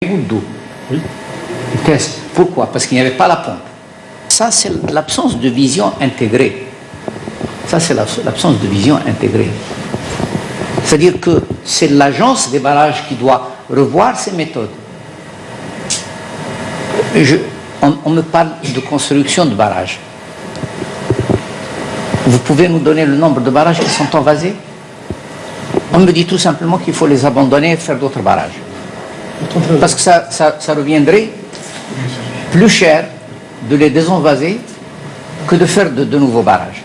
gouttes d'eau. Oui. Ils testent. Pourquoi? Parce qu'il n'y avait pas la pompe. Ça, c'est l'absence de vision intégrée. Ça, c'est l'absence de vision intégrée. C'est-à-dire que c'est l'agence des barrages qui doit revoir ses méthodes. On me parle de construction de barrages. Vous pouvez nous donner le nombre de barrages qui sont envasés? On me dit tout simplement qu'il faut les abandonner et faire d'autres barrages. Parce que ça reviendrait plus cher de les désenvaser que de faire de nouveaux barrages.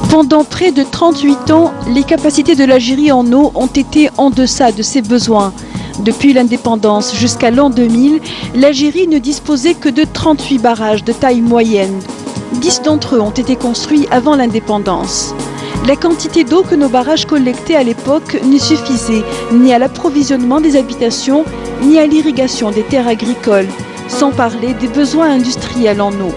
Pendant près de 38 ans, les capacités de l'Algérie en eau ont été en deçà de ses besoins. Depuis l'indépendance jusqu'à l'an 2000, l'Algérie ne disposait que de 38 barrages de taille moyenne. 10 d'entre eux ont été construits avant l'indépendance. La quantité d'eau que nos barrages collectaient à l'époque ne suffisait ni à l'approvisionnement des habitations, ni à l'irrigation des terres agricoles, sans parler des besoins industriels en eau.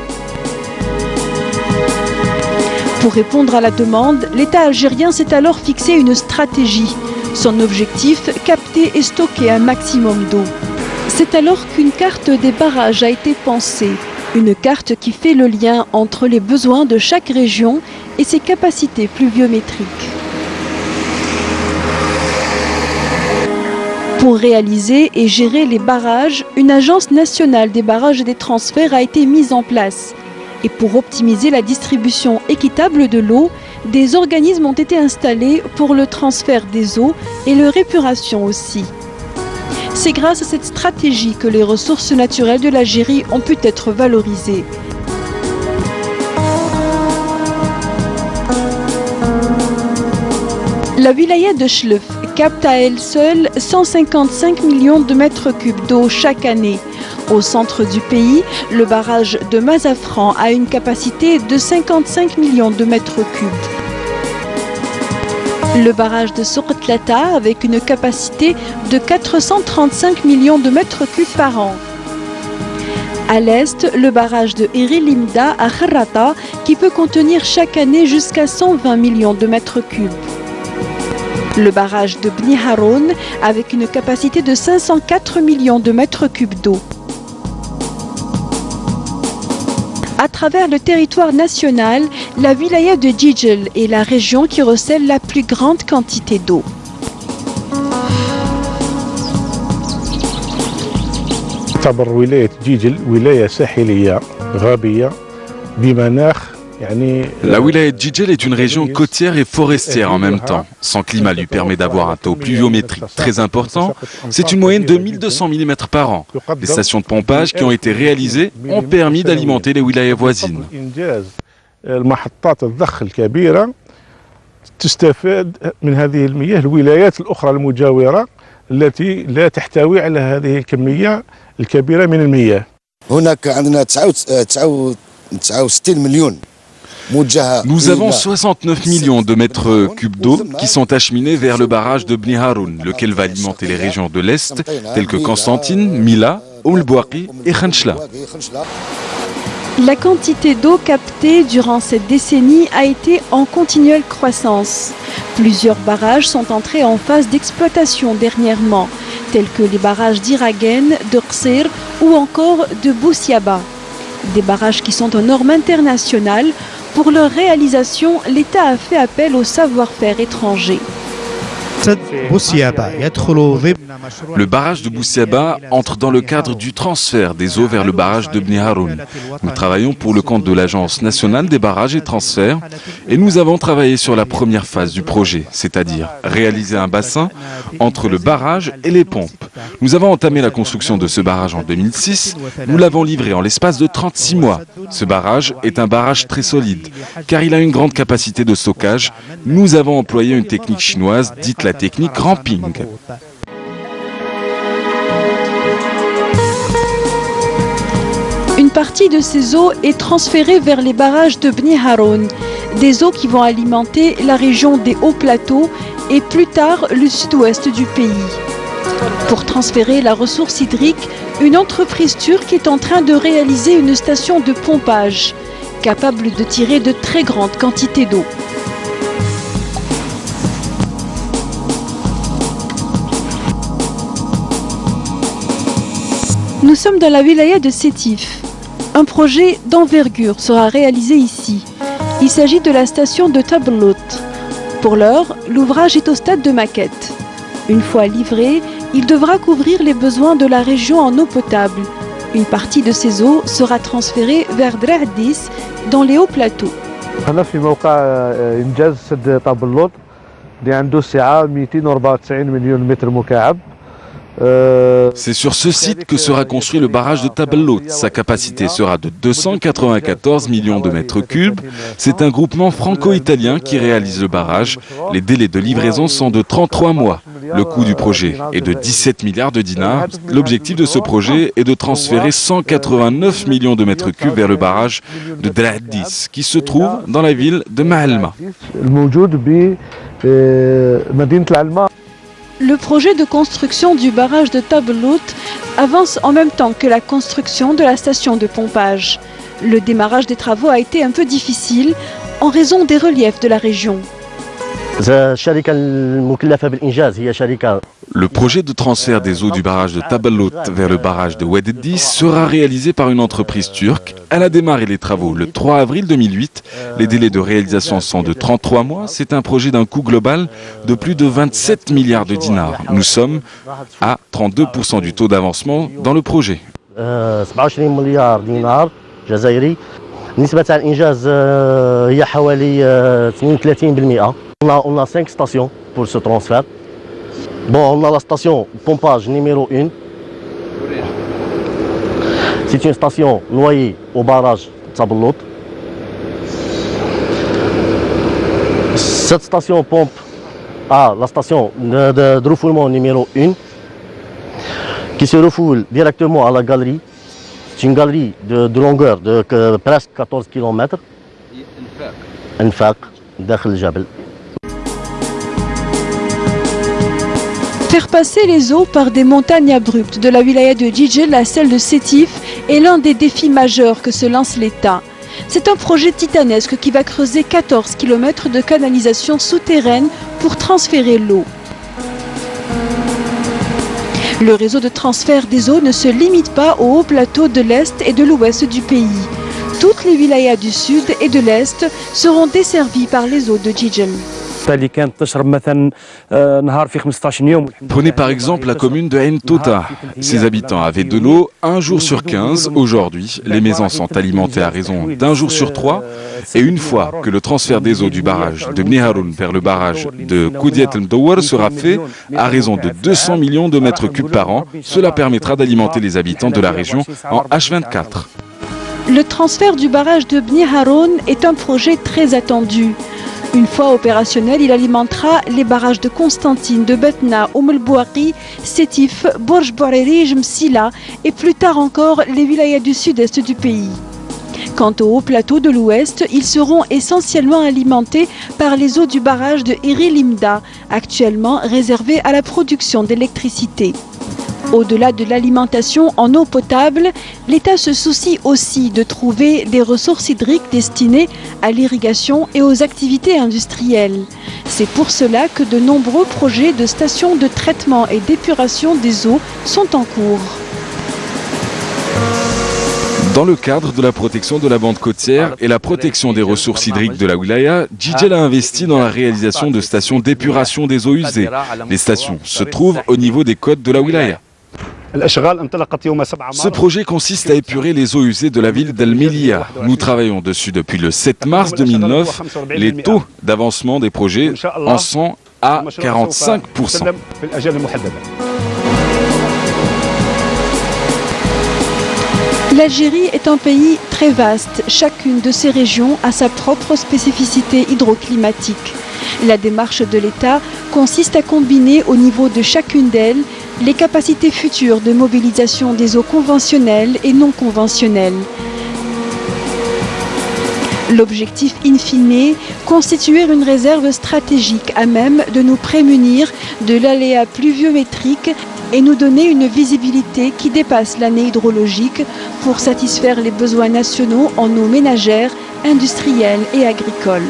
Pour répondre à la demande, l'État algérien s'est alors fixé une stratégie. Son objectif, capter et stocker un maximum d'eau. C'est alors qu'une carte des barrages a été pensée. Une carte qui fait le lien entre les besoins de chaque région et ses capacités pluviométriques. Pour réaliser et gérer les barrages, une agence nationale des barrages et des transferts a été mise en place. Et pour optimiser la distribution équitable de l'eau, des organismes ont été installés pour le transfert des eaux et leur épuration aussi. C'est grâce à cette stratégie que les ressources naturelles de l'Algérie ont pu être valorisées. La wilaya de Chlef capte à elle seule 155 millions de mètres cubes d'eau chaque année. Au centre du pays, le barrage de Mazafran a une capacité de 55 millions de mètres cubes. Le barrage de Sourtlata avec une capacité de 435 millions de mètres cubes par an. À l'est, le barrage de Irilimda à Kharrata qui peut contenir chaque année jusqu'à 120 millions de mètres cubes. Le barrage de Bni Haroun avec une capacité de 504 millions de mètres cubes d'eau. À travers le territoire national, la wilaya de Djidjel est la région qui recèle la plus grande quantité d'eau. تعتبر ولاية جيجل ولاية ساحلية غابية بمناخ La wilaya de Djidjel est une région côtière et forestière en même temps. Son climat lui permet d'avoir un taux pluviométrique très important. C'est une moyenne de 1200 mm par an. Les stations de pompage qui ont été réalisées ont permis d'alimenter les wilayas voisines. المحطات الضخ الكبيرة تستفاد من هذه المياه الولايات الأخرى المجاورة التي لا تحتوي على هذه الكمية الكبيرة من المياه. هناك عندنا 69 مليون. Nous avons 69 millions de mètres cubes d'eau qui sont acheminés vers le barrage de Bni Haroun, lequel va alimenter les régions de l'Est, telles que Constantine, Mila, Oum-el-Bouaqi et Khanchla. La quantité d'eau captée durant cette décennie a été en continuelle croissance. Plusieurs barrages sont entrés en phase d'exploitation dernièrement, tels que les barrages d'Iragen, de Qsir ou encore de Boussiaba. Des barrages qui sont aux normes internationales. Pour leur réalisation, l'État a fait appel au savoir-faire étranger. Le barrage de Boussiaba entre dans le cadre du transfert des eaux vers le barrage de Bni Haroun. Nous travaillons pour le compte de l'Agence nationale des barrages et transferts et nous avons travaillé sur la première phase du projet, c'est-à-dire réaliser un bassin entre le barrage et les pompes. Nous avons entamé la construction de ce barrage en 2006. Nous l'avons livré en l'espace de 36 mois. Ce barrage est un barrage très solide car il a une grande capacité de stockage. Nous avons employé une technique chinoise dite la technique ramping. Une partie de ces eaux est transférée vers les barrages de Bni Haroun, des eaux qui vont alimenter la région des hauts plateaux et plus tard le sud-ouest du pays. Pour transférer la ressource hydrique, une entreprise turque est en train de réaliser une station de pompage, capable de tirer de très grandes quantités d'eau. Nous sommes dans la wilaya de Sétif. Un projet d'envergure sera réalisé ici. Il s'agit de la station de Tablout. Pour l'heure, l'ouvrage est au stade de maquette. Une fois livré, il devra couvrir les besoins de la région en eau potable. Une partie de ces eaux sera transférée vers Drahdis, dans les hauts plateaux. هنا في موقع إنجاز سد طابلوط اللي عنده سعة 294 مليون متر مكعب. C'est sur ce site que sera construit le barrage de Tabellout. Sa capacité sera de 294 millions de mètres cubes. C'est un groupement franco-italien qui réalise le barrage. Les délais de livraison sont de 33 mois. Le coût du projet est de 17 milliards de dinars. L'objectif de ce projet est de transférer 189 millions de mètres cubes vers le barrage de Drahdis, qui se trouve dans la ville de Maalma. Le projet de construction du barrage de Tablout avance en même temps que la construction de la station de pompage. Le démarrage des travaux a été un peu difficile en raison des reliefs de la région. Le projet de transfert des eaux du barrage de Tabellout vers le barrage de Oued-Eddis sera réalisé par une entreprise turque. Elle a démarré les travaux le 3 avril 2008. Les délais de réalisation sont de 33 mois. C'est un projet d'un coût global de plus de 27 milliards de dinars. Nous sommes à 32% du taux d'avancement dans le projet. On a 5 stations pour ce transfert. Bon, on a la station pompage numéro 1. C'est une station noyée au barrage Tabellout. Cette station pompe à la station de refoulement numéro 1 qui se refoule directement à la galerie. C'est une galerie de longueur de presque 14 km. Enfaq, dakhil Jabal. Faire passer les eaux par des montagnes abruptes de la wilaya de Jijel à celle de Sétif est l'un des défis majeurs que se lance l'État. C'est un projet titanesque qui va creuser 14 km de canalisation souterraine pour transférer l'eau. Le réseau de transfert des eaux ne se limite pas aux hauts plateaux de l'Est et de l'Ouest du pays. Toutes les wilayas du Sud et de l'Est seront desservies par les eaux de Jijel. Prenez par exemple la commune de Ain Tota. Ses habitants avaient de l'eau un jour sur 15. Aujourd'hui, les maisons sont alimentées à raison d'un jour sur 3. Et une fois que le transfert des eaux du barrage de Bni Haroun vers le barrage de Koudiat El Mdouar sera fait à raison de 200 millions de mètres cubes par an, cela permettra d'alimenter les habitants de la région en H24. Le transfert du barrage de Bni Haroun est un projet très attendu. Une fois opérationnel, il alimentera les barrages de Constantine, de Betna, El Bouaqi, Sétif, Borj Bouariri, Jmsila et plus tard encore les wilayas du sud-est du pays. Quant aux hauts plateaux de l'ouest, ils seront essentiellement alimentés par les eaux du barrage de Iri Limda, actuellement réservé à la production d'électricité. Au-delà de l'alimentation en eau potable, l'État se soucie aussi de trouver des ressources hydriques destinées à l'irrigation et aux activités industrielles. C'est pour cela que de nombreux projets de stations de traitement et d'épuration des eaux sont en cours. Dans le cadre de la protection de la bande côtière et la protection des ressources hydriques de la wilaya, Jijel a investi dans la réalisation de stations d'épuration des eaux usées. Les stations se trouvent au niveau des côtes de la wilaya. Ce projet consiste à épurer les eaux usées de la ville d'El Melia. Nous travaillons dessus depuis le 7 mars 2009. Les taux d'avancement des projets en sont à 45%. L'Algérie est un pays très vaste. Chacune de ces régions a sa propre spécificité hydroclimatique. La démarche de l'État consiste à combiner au niveau de chacune d'elles les capacités futures de mobilisation des eaux conventionnelles et non conventionnelles. L'objectif in fine, constituer une réserve stratégique à même de nous prémunir de l'aléa pluviométrique et nous donner une visibilité qui dépasse l'année hydrologique pour satisfaire les besoins nationaux en eau ménagère, industrielle et agricole.